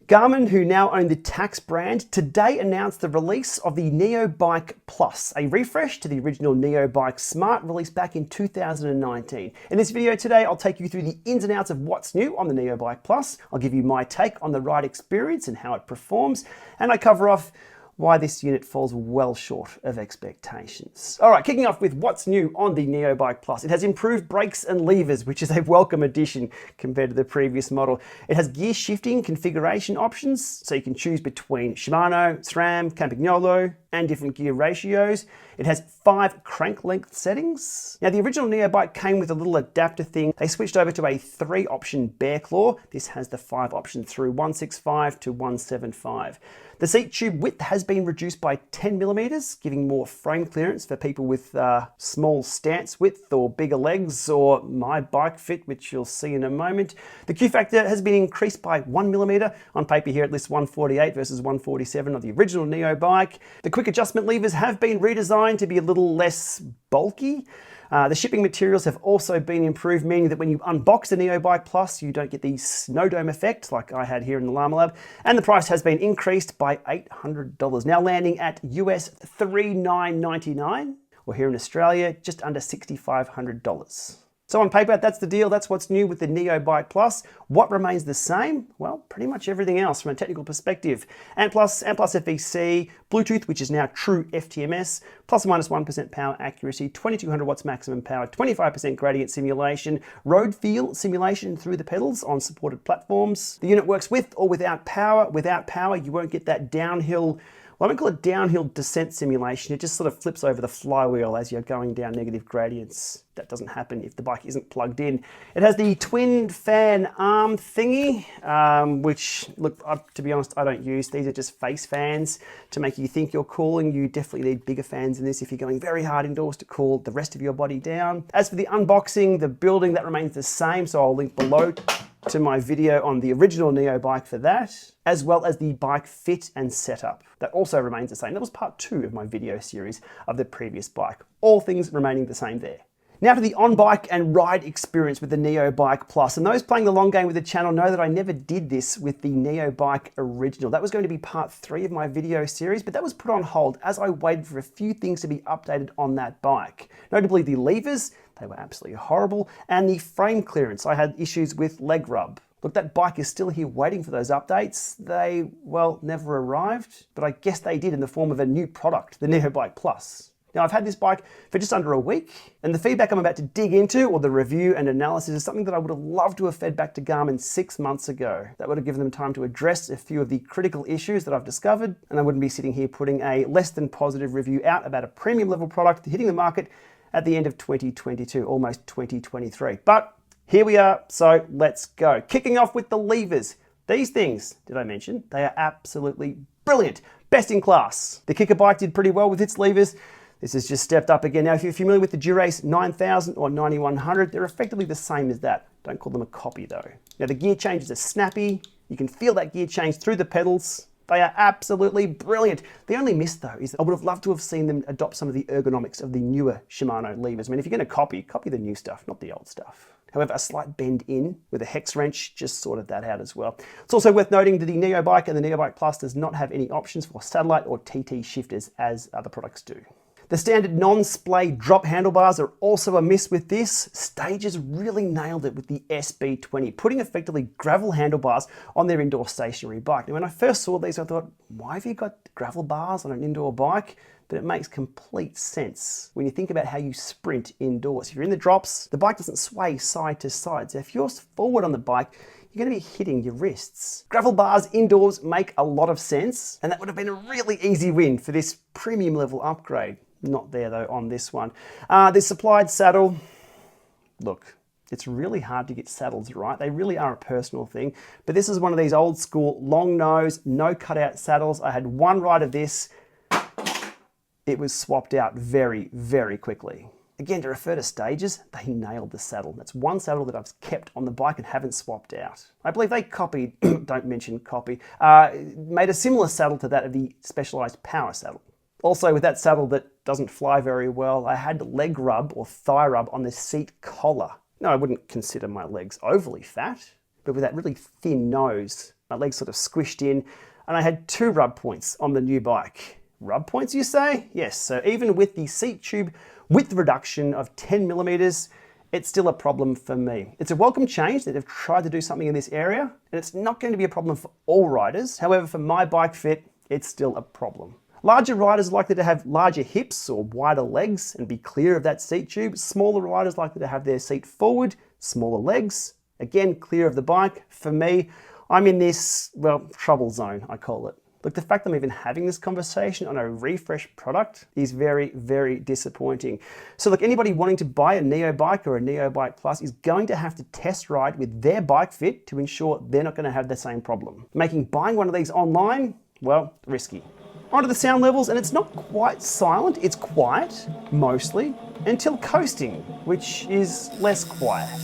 Garmin, who now own the TACX brand, today announced the release of the NeoBike Plus, a refresh to the original NeoBike Smart released back in 2019. In this video today, I'll take you through the ins and outs of what's new on the NeoBike Plus. I'll give you my take on the ride experience and how it performs, and I cover off why this unit falls well short of expectations. All right, kicking off with what's new on the NeoBike Plus. It has improved brakes and levers, which is a welcome addition compared to the previous model. It has gear shifting configuration options, so you can choose between Shimano, SRAM, Campagnolo, and different gear ratios. It has 5 crank length settings. Now, the original NeoBike came with a little adapter thing. They switched over to a 3-option bear claw. This has the 5 options through 165 to 175. The seat tube width has been reduced by 10 millimeters, giving more frame clearance for people with small stance width or bigger legs, or my bike fit, which you'll see in a moment. The Q factor has been increased by 1 millimeter. On paper here it lists 148 versus 147 of the original NeoBike. The quick adjustment levers have been redesigned to be a little less bulky. The shipping materials have also been improved, meaning that when you unbox the NeoBike Plus, you don't get the snow dome effect like I had here in the Lama Lab. And the price has been increased by $800, now landing at US $3,999, or here in Australia, just under $6,500. So on paper, that's the deal. That's what's new with the NeoBike Plus. What remains the same? Well, pretty much everything else from a technical perspective. ANT+ FEC, Bluetooth, which is now true FTMS, plus or minus 1% power accuracy, 2200 watts maximum power, 25% gradient simulation, road feel simulation through the pedals on supported platforms. The unit works with or without power. Without power, you won't get that downhill, well, I don't call it downhill descent simulation. It just sort of flips over the flywheel as you're going down negative gradients. That doesn't happen if the bike isn't plugged in. It has the twin fan arm thingy, which, look, to be honest, I don't use. These are just face fans to make you think you're cooling. You definitely need bigger fans than this if you're going very hard indoors to cool the rest of your body down. As for the unboxing, the building, that remains the same, so I'll link below to my video on the original NeoBike for that, as well as the bike fit and setup. That also remains the same. That was part 2 of my video series of the previous bike. All things remaining the same there. Now to the on-bike and ride experience with the NeoBike Plus. And those playing the long game with the channel know that I never did this with the NeoBike original. That was going to be part 3 of my video series, but that was put on hold as I waited for a few things to be updated on that bike. Notably the levers, they were absolutely horrible, and the frame clearance. I had issues with leg rub. Look, that bike is still here waiting for those updates. They, well, never arrived, but I guess they did in the form of a new product, the NeoBike Plus. Now, I've had this bike for just under a week, and the feedback I'm about to dig into, or the review and analysis, is something that I would have loved to have fed back to Garmin 6 months ago. That would have given them time to address a few of the critical issues that I've discovered, and I wouldn't be sitting here putting a less than positive review out about a premium level product hitting the market at the end of 2022, almost 2023. But here we are, so let's go. Kicking off with the levers. These things, did I mention, they are absolutely brilliant. Best in class. The Kicker bike did pretty well with its levers. This has just stepped up again. Now, if you're familiar with the Dura-Ace 9000 or 9100, they're effectively the same as that. Don't call them a copy though. Now, the gear changes are snappy. You can feel that gear change through the pedals. They are absolutely brilliant. The only miss though is I would have loved to have seen them adopt some of the ergonomics of the newer Shimano levers. I mean, if you're going to copy the new stuff, not the old stuff. However, a slight bend in with a hex wrench just sorted that out as well. It's also worth noting that the NeoBike and the NeoBike Plus does not have any options for satellite or TT shifters as other products do. The standard non-splay drop handlebars are also a miss with this. Stages really nailed it with the SB20, putting effectively gravel handlebars on their indoor stationary bike. Now, when I first saw these, I thought, why have you got gravel bars on an indoor bike? But it makes complete sense when you think about how you sprint indoors. If you're in the drops, the bike doesn't sway side to side. So if you're forward on the bike, you're going to be hitting your wrists. Gravel bars indoors make a lot of sense, and that would have been a really easy win for this premium level upgrade. Not there though on this one. The supplied saddle, look, it's really hard to get saddles right. They really are a personal thing, but this is one of these old school long nose, no cutout saddles. I had one ride of this. It was swapped out very, very quickly. Again, to refer to stages, they nailed the saddle. That's one saddle that I've kept on the bike and haven't swapped out. I believe they copied, don't mention copy, made a similar saddle to that of the Specialized Power saddle. Also, with that saddle that doesn't fly very well, I had leg rub or thigh rub on the seat collar. Now, I wouldn't consider my legs overly fat, but with that really thin nose, my legs sort of squished in, and I had 2 rub points on the new bike. Rub points, you say? Yes, so even with the seat tube width reduction of 10 millimeters, it's still a problem for me. It's a welcome change that they've tried to do something in this area, and it's not going to be a problem for all riders. However, for my bike fit, it's still a problem. Larger riders are likely to have larger hips or wider legs and be clear of that seat tube. Smaller riders likely to have their seat forward, smaller legs, again, clear of the bike. For me, I'm in this, well, trouble zone, I call it. Look, the fact that I'm even having this conversation on a refresh product is very, very disappointing. So look, anybody wanting to buy a Neo bike or a Neo Bike Plus is going to have to test ride with their bike fit to ensure they're not going to have the same problem. Making buying one of these online, well, risky. Onto the sound levels, and it's not quite silent, it's quiet, mostly, until coasting, which is less quiet.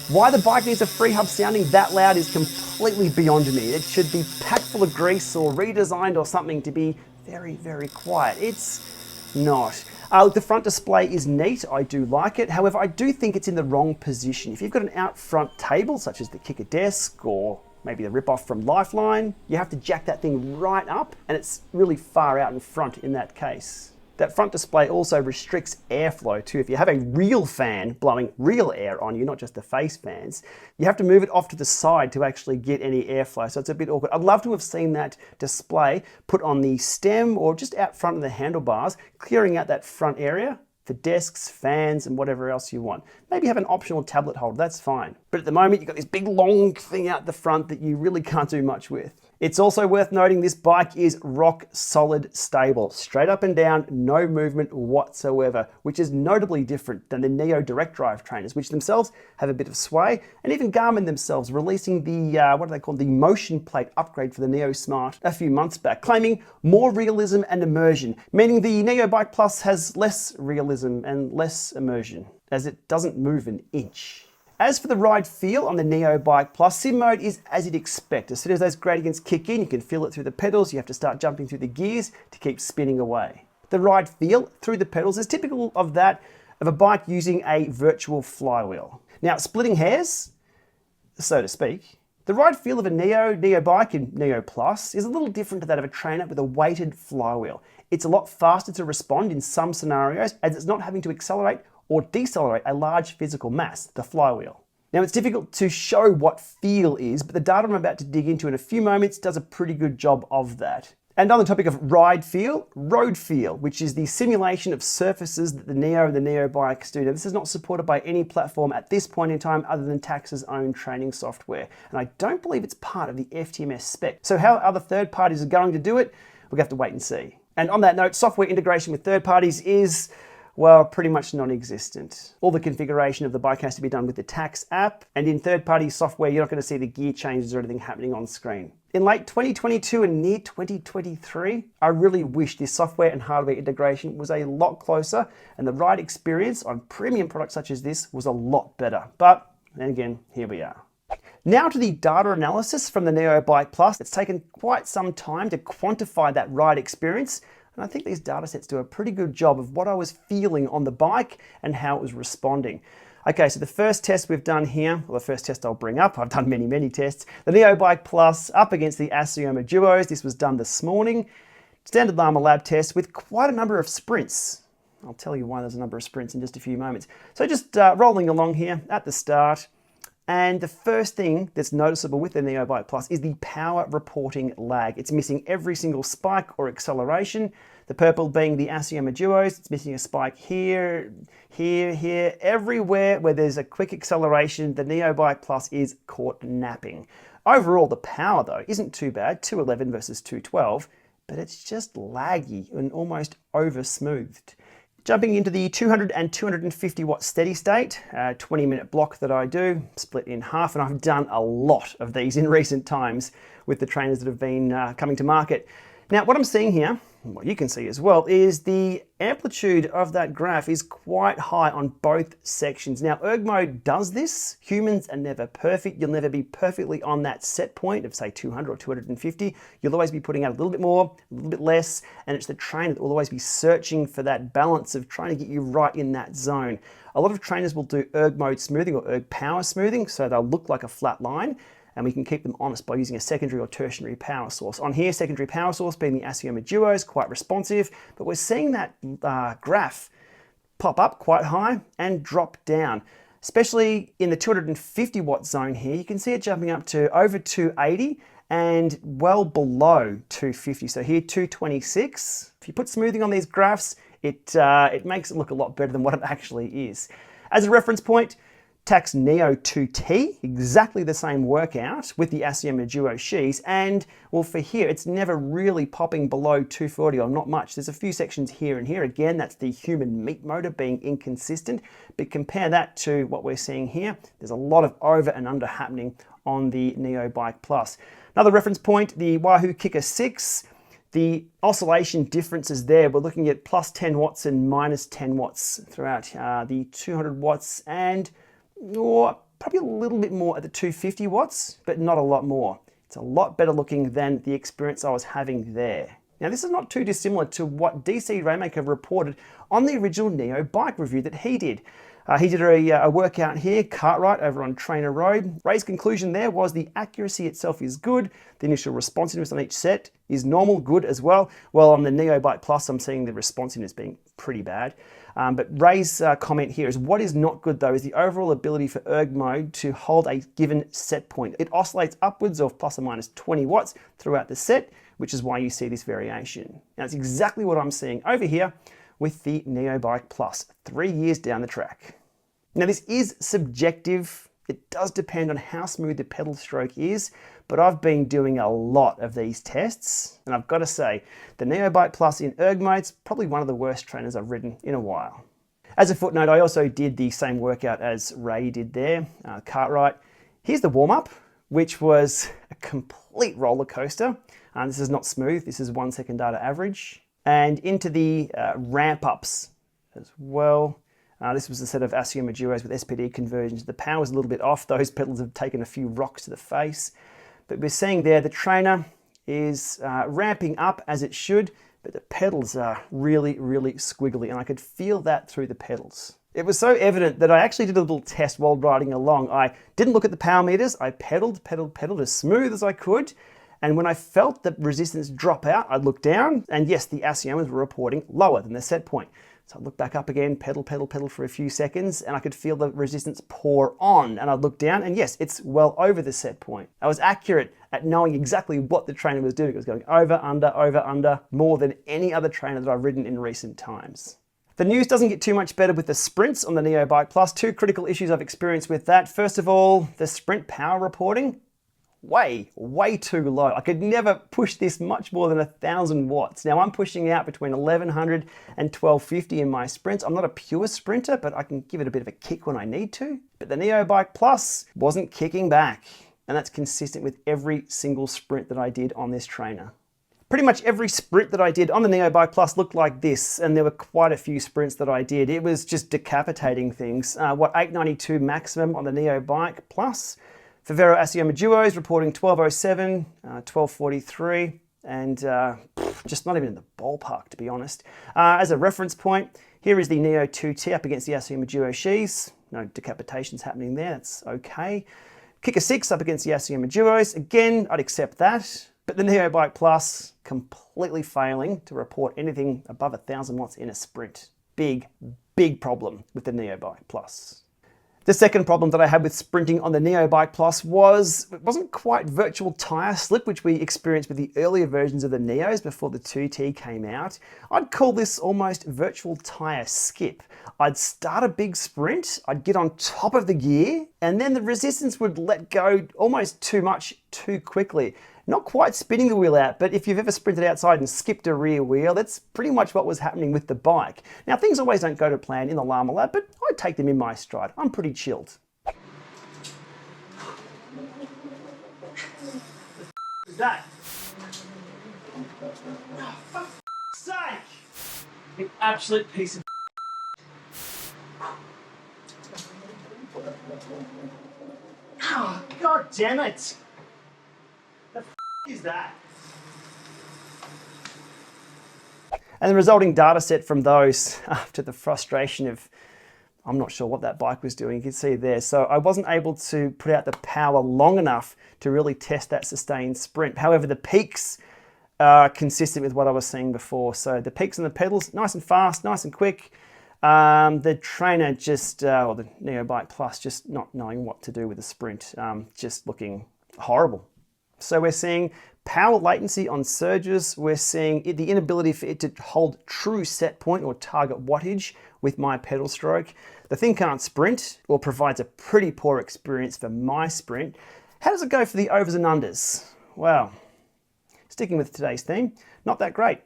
Why the bike needs a free hub sounding that loud is completely beyond me. It should be packed full of grease or redesigned or something to be very, very quiet. It's not. The front display is neat, I do like it. However, I do think it's in the wrong position. If you've got an out front table, such as the kicker desk or maybe the rip-off from Lifeline, you have to jack that thing right up, and it's really far out in front in that case. That front display also restricts airflow too. If you have a real fan blowing real air on you, not just the face fans, you have to move it off to the side to actually get any airflow. So it's a bit awkward. I'd love to have seen that display put on the stem or just out front of the handlebars, clearing out that front area for desks, fans, and whatever else you want. Maybe have an optional tablet holder, that's fine. But at the moment, you've got this big long thing out the front that you really can't do much with. It's also worth noting this bike is rock solid stable, straight up and down, no movement whatsoever, which is notably different than the Neo direct drive trainers, which themselves have a bit of sway, and even Garmin themselves releasing the, what do they call, the motion plate upgrade for the Neo Smart a few months back, claiming more realism and immersion, meaning the Neo Bike Plus has less realism and less immersion, as it doesn't move an inch. As for the ride feel on the Neo Bike Plus, sim mode is as you'd expect. As soon as those gradients kick in, you can feel it through the pedals. You have to start jumping through the gears to keep spinning away. The ride feel through the pedals is typical of that of a bike using a virtual flywheel. Now, splitting hairs, so to speak, the ride feel of a Neo Bike and Neo Plus is a little different to that of a trainer with a weighted flywheel. It's a lot faster to respond in some scenarios as it's not having to accelerate or decelerate a large physical mass, the flywheel. Now, it's difficult to show what feel is, but the data I'm about to dig into in a few moments does a pretty good job of that. And on the topic of ride feel, road feel, which is the simulation of surfaces that the Neo and the Neo bikes do. Now, this is not supported by any platform at this point in time other than TACX's own training software. And I don't believe it's part of the FTMS spec. So how other third parties are going to do it, we'll have to wait and see. And on that note, software integration with third parties is, well, pretty much non-existent. All the configuration of the bike has to be done with the TACX app, and in third-party software, you're not going to see the gear changes or anything happening on screen. In late 2022 and near 2023, I really wish this software and hardware integration was a lot closer, and the ride experience on premium products such as this was a lot better. But then again, here we are. Now to the data analysis from the Neo Bike Plus. It's taken quite some time to quantify that ride experience, and I think these data sets do a pretty good job of what I was feeling on the bike and how it was responding. Okay, so the first test we've done here, well, the first test I'll bring up, I've done many tests, the Neo Bike Plus up against the Asioma Duos. This was done this morning. Standard Lama Lab test with quite a number of sprints. I'll tell you why there's a number of sprints in just a few moments. So just rolling along here at the start. And the first thing that's noticeable with the Neo Bike Plus is the power reporting lag. It's missing every single spike or acceleration. The purple being the Asioma Duos, it's missing a spike here, here, everywhere where there's a quick acceleration, the Neo Bike Plus is caught napping. Overall, the power though isn't too bad, 211 versus 212, but it's just laggy and almost over smoothed. Jumping into the 200 and 250 watt steady state, 20-minute block that I do, split in half, and I've done a lot of these in recent times with the trainers that have been coming to market. Now, what I'm seeing here what you can see as well is the amplitude of that graph is quite high on both sections. Now, erg mode does this. Humans are never perfect. You'll never be perfectly on that set point of say 200 or 250. You'll always be putting out a little bit more, a little bit less, and it's the trainer that will always be searching for that balance of trying to get you right in that zone. A lot of trainers will do erg mode smoothing or erg power smoothing, so they'll look like a flat line, and we can keep them honest by using a secondary or tertiary power source. On here, secondary power source being the Asioma Duo is quite responsive, but we're seeing that graph pop up quite high and drop down. Especially in the 250 watt zone here, you can see it jumping up to over 280 and well below 250. So here, 226. If you put smoothing on these graphs, it makes it look a lot better than what it actually is. As a reference point, TACX Neo 2T, exactly the same workout with the Asioma Duo Shis, and well, for here, it's never really popping below 240 or not much. There's a few sections here and here. Again, that's the human meat motor being inconsistent, but compare that to what we're seeing here. There's a lot of over and under happening on the Neo Bike Plus. Another reference point, the Wahoo Kicker 6, the oscillation differences there, we're looking at plus 10 watts and minus 10 watts throughout the 200 watts and probably a little bit more at the 250 watts, but not a lot more. It's a lot better looking than the experience I was having there. Now, this is not too dissimilar to what DC Rainmaker reported on the original Neo bike review that he did. He did a workout here, Cartwright, over on Trainer Road. Ray's conclusion there was the accuracy itself is good. The initial responsiveness on each set is normal, good as well. Well, on the Neo Bike Plus, I'm seeing the responsiveness being pretty bad. But Ray's comment here is what is not good though is the overall ability for erg mode to hold a given set point. It oscillates upwards of plus or minus 20 watts throughout the set, which is why you see this variation. Now, it's exactly what I'm seeing over here with the Neo Bike Plus 3 years down the track. Now, this is subjective. It does depend on how smooth the pedal stroke is, but I've been doing a lot of these tests, and I've got to say, the Neo Bike Plus in erg mode's probably one of the worst trainers I've ridden in a while. As a footnote, I also did the same workout as Ray did there, Cartwright. Here's the warm-up, which was a complete roller coaster. This is not smooth, this is 1 second data average. And into the ramp-ups as well. This was a set of Asioma Duos with SPD conversions. The power's a little bit off. Those pedals have taken a few rocks to the face. But we're seeing there the trainer is ramping up as it should, but the pedals are really, really squiggly, and I could feel that through the pedals. It was so evident that I actually did a little test while riding along. I didn't look at the power meters. I pedaled as smooth as I could. And when I felt the resistance drop out, I'd look down, and yes, the Asiomas were reporting lower than the set point. So I'd look back up again, pedal for a few seconds, and I could feel the resistance pour on. And I'd look down, and yes, it's well over the set point. I was accurate at knowing exactly what the trainer was doing. It was going over, under, more than any other trainer that I've ridden in recent times. The news doesn't get too much better with the sprints on the Neo Bike Plus. Two critical issues I've experienced with that. First of all, the sprint power reporting. Way too low. I could never push this much more than 1,000 watts. Now I'm pushing out between 1,100 and 1,250 in my sprints. I'm not a pure sprinter, but I can give it a bit of a kick when I need to. But the Neo Bike Plus wasn't kicking back. And that's consistent with every single sprint that I did on this trainer. Pretty much every sprint that I did on the Neo Bike Plus looked like this, and there were quite a few sprints that I did. It was just decapitating things. 892 maximum on the Neo Bike Plus. For Vero Asioma Duos, reporting 1207, 1243, and just not even in the ballpark, to be honest. As a reference point, here is the Neo 2T up against the Asioma Duo Shis. No decapitations happening there, that's okay. Kicker 6 up against the Asioma Duos. Again, I'd accept that. But the Neo Bike Plus, completely failing to report anything above 1,000 watts in a sprint. Big problem with the Neo Bike Plus. The second problem that I had with sprinting on the Neo Bike Plus was it wasn't quite virtual tire slip, which we experienced with the earlier versions of the Neos before the 2T came out. I'd call this almost virtual tire skip. I'd start a big sprint, I'd get on top of the gear, and then the resistance would let go almost too much too quickly. Not quite spinning the wheel out, but if you've ever sprinted outside and skipped a rear wheel, that's pretty much what was happening with the bike. Now, things always don't go to plan in the Lama Lab, but I take them in my stride. I'm pretty chilled. Is that? An absolute piece of oh, God damn it! The f is that? And the resulting data set from those, after the frustration of, I'm not sure what that bike was doing, you can see there. So I wasn't able to put out the power long enough to really test that sustained sprint. However, the peaks are consistent with what I was seeing before. So the peaks and the pedals, nice and fast, nice and quick. The trainer just, or the Neo Bike Plus, just not knowing what to do with the sprint, just looking horrible. So we're seeing power latency on surges. We're seeing the inability for it to hold true set point or target wattage with my pedal stroke. The thing can't sprint or provides a pretty poor experience for my sprint. How does it go for the overs and unders? Well, sticking with today's theme, not that great.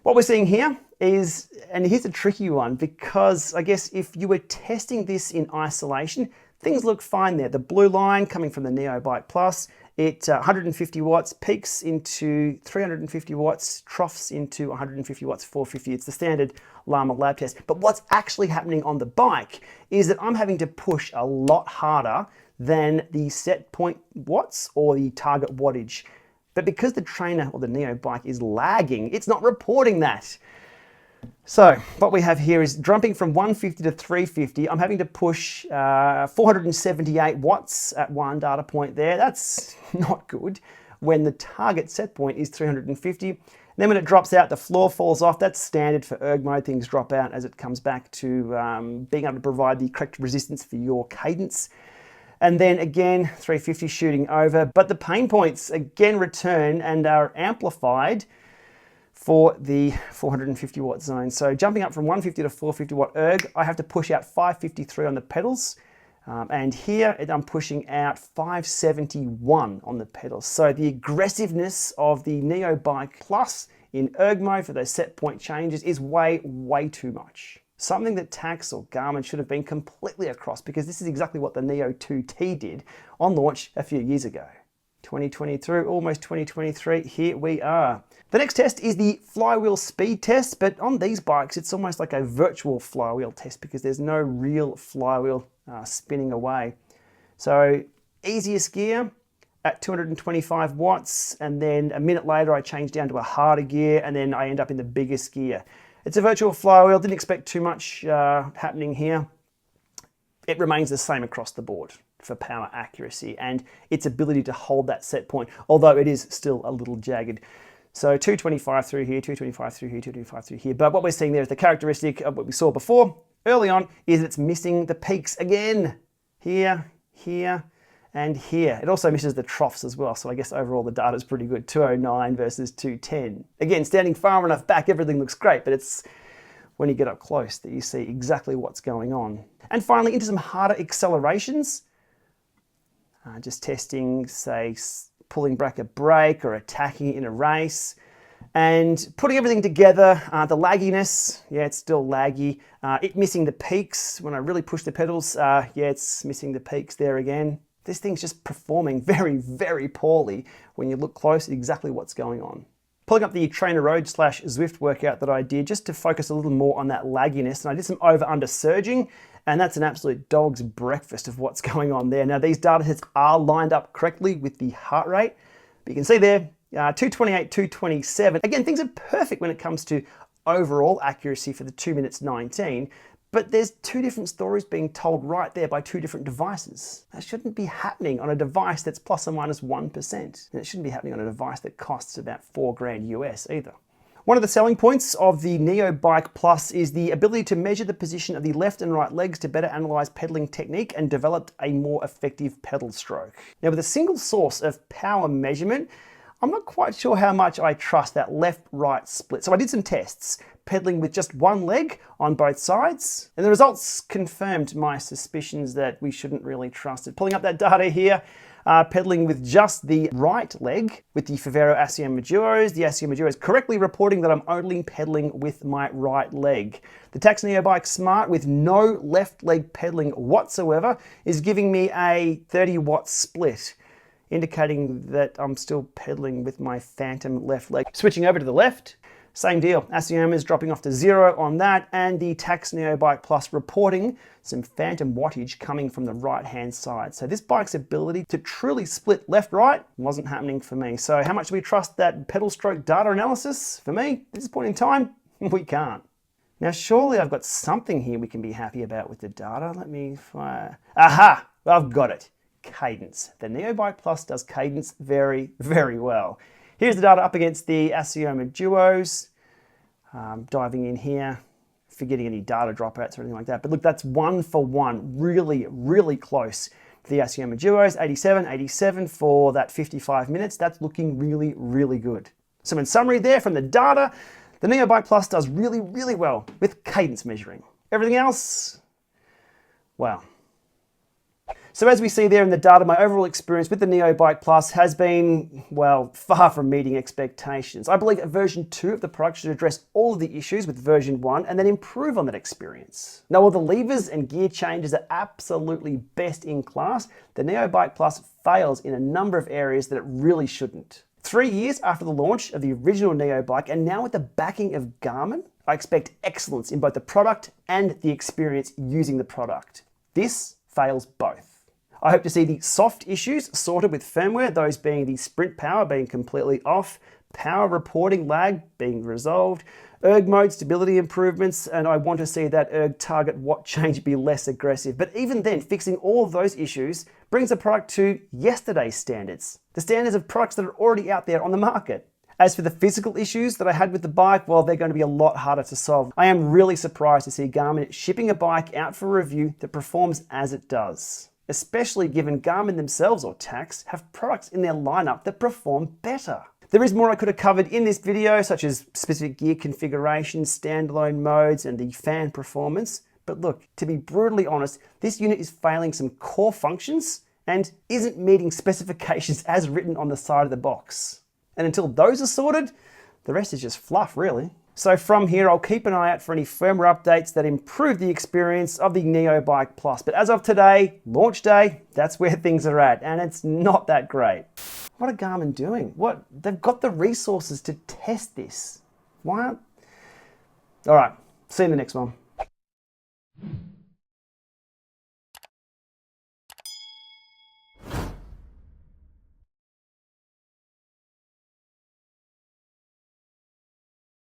What we're seeing here is, and here's a tricky one, because I guess if you were testing this in isolation, things look fine there. The blue line coming from the Neo Bike Plus, it 150 watts, peaks into 350 watts, troughs into 150 watts, 450. It's the standard Lama Lab test. But what's actually happening on the bike is that I'm having to push a lot harder than the set point watts or the target wattage. But because the trainer or the Neo bike is lagging, it's not reporting that. So what we have here is jumping from 150 to 350. I'm having to push 478 watts at one data point there. That's not good when the target set point is 350. Then when it drops out, the floor falls off. That's standard for erg mode. Things drop out as it comes back to being able to provide the correct resistance for your cadence. And then again, 350 shooting over. But the pain points again return and are amplified for the 450 watt zone. So jumping up from 150 to 450 watt erg, I have to push out 553 on the pedals. And here I'm pushing out 571 on the pedals. So the aggressiveness of the Neo Bike Plus in erg mode for those set point changes is way, way too much. Something that TACX or Garmin should have been completely across, because this is exactly what the Neo 2T did on launch a few years ago. 2022, almost 2023, here we are. The next test is the flywheel speed test, but on these bikes, it's almost like a virtual flywheel test because there's no real flywheel spinning away. So easiest gear at 225 watts, and then a minute later I change down to a harder gear, and then I end up in the biggest gear. It's a virtual flywheel, didn't expect too much happening here. It remains the same across the board for power accuracy and its ability to hold that set point, although it is still a little jagged. So 225 through here, 225 through here, 225 through here. But what we're seeing there is the characteristic of what we saw before, early on, is it's missing the peaks again. Here, here, and here. It also misses the troughs as well. So I guess overall the data is pretty good. 209 versus 210. Again, standing far enough back, everything looks great, but it's when you get up close that you see exactly what's going on. And finally, into some harder accelerations. Just testing, say, pulling back a brake or attacking in a race. And putting everything together, the lagginess, yeah, it's still laggy. It missing the peaks when I really push the pedals, yeah, it's missing the peaks there again. This thing's just performing very, very poorly when you look close at exactly what's going on. Pulling up the Trainer Road / Zwift workout that I did just to focus a little more on that lagginess. And I did some over-under surging, and that's an absolute dog's breakfast of what's going on there. Now these data sets are lined up correctly with the heart rate, but you can see there, 228, 227. Again, things are perfect when it comes to overall accuracy for the 2 minutes 19, but there's two different stories being told right there by two different devices. That shouldn't be happening on a device that's plus or minus 1%. And it shouldn't be happening on a device that costs about $4,000 US either. One of the selling points of the Neo Bike Plus is the ability to measure the position of the left and right legs to better analyze pedaling technique and develop a more effective pedal stroke. Now, with a single source of power measurement, I'm not quite sure how much I trust that left-right split. So I did some tests, pedaling with just one leg on both sides, and the results confirmed my suspicions that we shouldn't really trust it. Pulling up that data here, pedaling with just the right leg with the Favero Asioma Duos. The Asioma Duo is correctly reporting that I'm only pedaling with my right leg. The TACX Neo Bike Smart with no left leg pedaling whatsoever is giving me a 30-watt split, indicating that I'm still pedaling with my phantom left leg. Switching over to the left, Same deal, Asioma is dropping off to 0 on that, and the TACX Neo Bike Plus reporting some phantom wattage coming from the right-hand side. So this bike's ability to truly split left-right wasn't happening for me. So how much do we trust that pedal stroke data analysis? For me, at this point in time, we can't. Now surely I've got something here we can be happy about with the data. Let me fire. Aha! I've got it. Cadence. The Neo Bike Plus does cadence very, very well. Here's the data up against the Asioma Duos. Diving in here, forgetting any data dropouts or anything like that. But look, that's 1 for 1. Really, really close to the Asioma Duos. 87, 87 for that 55 minutes. That's looking really, really good. So in summary there from the data, the Neo Bike Plus does really, really well with cadence measuring. Everything else, well. So as we see there in the data, my overall experience with the Neo Bike Plus has been, well, far from meeting expectations. I believe version 2 of the product should address all of the issues with version 1 and then improve on that experience. Now, while the levers and gear changes are absolutely best in class, the Neo Bike Plus fails in a number of areas that it really shouldn't. 3 years after the launch of the original Neo Bike, and now with the backing of Garmin, I expect excellence in both the product and the experience using the product. This fails both. I hope to see the soft issues sorted with firmware, those being the sprint power being completely off, power reporting lag being resolved, erg mode stability improvements, and I want to see that erg target watt change be less aggressive. But even then, fixing all of those issues brings the product to yesterday's standards, the standards of products that are already out there on the market. As for the physical issues that I had with the bike, well, they're going to be a lot harder to solve. I am really surprised to see Garmin shipping a bike out for review that performs as it does, especially given Garmin themselves, or TACX, have products in their lineup that perform better. There is more I could have covered in this video, such as specific gear configurations, standalone modes, and the fan performance. But look, to be brutally honest, this unit is failing some core functions and isn't meeting specifications as written on the side of the box. And until those are sorted, the rest is just fluff, really. So from here, I'll keep an eye out for any firmware updates that improve the experience of the Neo Bike Plus. But as of today, launch day, that's where things are at, and it's not that great. What are Garmin doing? What? They've got the resources to test this. Why aren't... All right, see you in the next one.